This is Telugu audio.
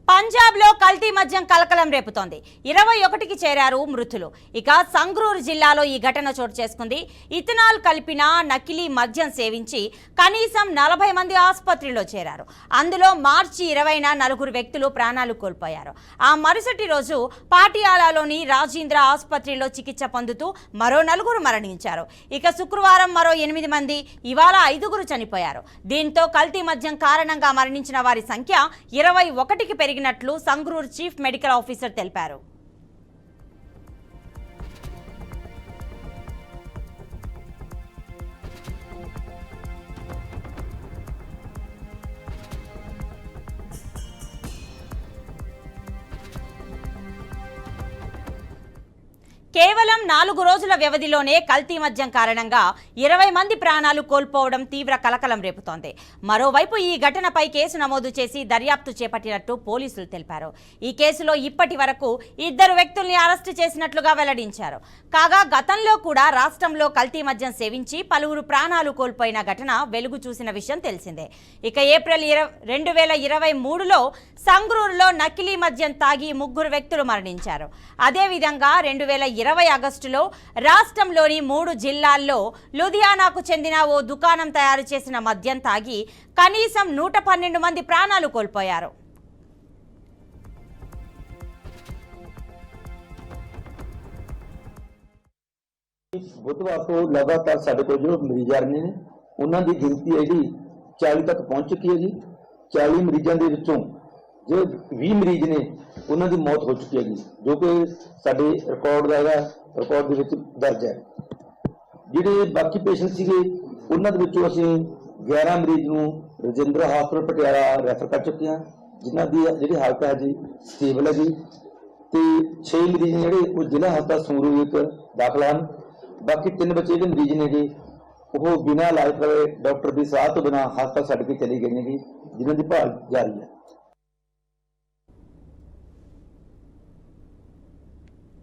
పంజాబ్ లో కల్తీ మద్యం కలకలం రేపుతోంది. 21కి చేరారు మృతులు. ఇక సంగ్రూర్ జిల్లాలో ఈ ఘటన చోటు చేసుకుంది. ఇథనాల్ కలిపిన నకిలీ మద్యం సేవించి కనీసం 40 మంది ఆసుపత్రిలో చేరారు. అందులో మార్చి 20న 4 వ్యక్తులు ప్రాణాలు కోల్పోయారు. ఆ మరుసటి రోజు పాటియాలాలోని రాజేంద్ర ఆసుపత్రిలో చికిత్స పొందుతూ మరో 4 మరణించారు. ఇక శుక్రవారం మరో 8 మంది, ఇవాళ 5 చనిపోయారు. దీంతో కల్తీ మద్యం కారణంగా మరణించిన వారి సంఖ్య 21కి పెరిగినట్లు సంగ్రూర్ చీఫ్ మెడికల్ ఆఫీసర్ తెలిపారు. కేవలం 4 రోజుల వ్యవధిలోనే కల్తీ మద్యం కారణంగా 20 మంది ప్రాణాలు కోల్పోవడం తీవ్ర కలకలం రేపుతోంది. మరోవైపు ఈ ఘటనపై కేసు నమోదు చేసి దర్యాప్తు చేపట్టినట్టు పోలీసులు తెలిపారు. ఈ కేసులో ఇప్పటి వరకు 2 వ్యక్తుల్ని అరెస్టు చేసినట్లుగా వెల్లడించారు. కాగా గతంలో కూడా రాష్ట్రంలో కల్తీ మద్యం సేవించి పలువురు ప్రాణాలు కోల్పోయిన ఘటన వెలుగు చూసిన విషయం తెలిసిందే. ఇక ఏప్రిల్ 2023లో సంగ్రూర్లో నకిలీ మద్యం తాగి 3 వ్యక్తులు మరణించారు. అదేవిధంగా 2020 ఆగస్టులో రాష్ట్రంలోని 3 జిల్లాల్లో లుధియానాకు చెందిన ఓ దుకాణం తయారు చేసిన మద్యం తాగి కనీసం 112 మంది ప్రాణాలు కోల్పోయారు. बुधवार को लगातार साढ़े को जो मरीज आ रहे हैं उन्होंने गिनती है जी 40 तक पहुंच चुकी है जी। 40 मरीजों के विचों जो 20 मरीज ने उन्होंने मौत हो चुकी है जी, जो कि साडे रिकॉर्ड का रिकॉर्ड दर्ज है। जिहड़े बाकी पेशेंट सीगे उन्होंने विचों असीं 11 मरीज नूं रजिंद्रा हॉस्पिटल पटियाला रैफर कर चुके हैं, जिन्हां दी जिहड़ी हालत है जी स्टेबल है जी। तो 6 मरीज जिहड़े वो जिला हस्पताल संगरूर विच दाखल हैं। बाकी 3 बच्चे जो मरीज ने जी वो बिना इलाज करे डॉक्टर की सलाह तो बिना हस्पताल छड्ड के चली गई ने जी, जिन्हों की भाल जारी है।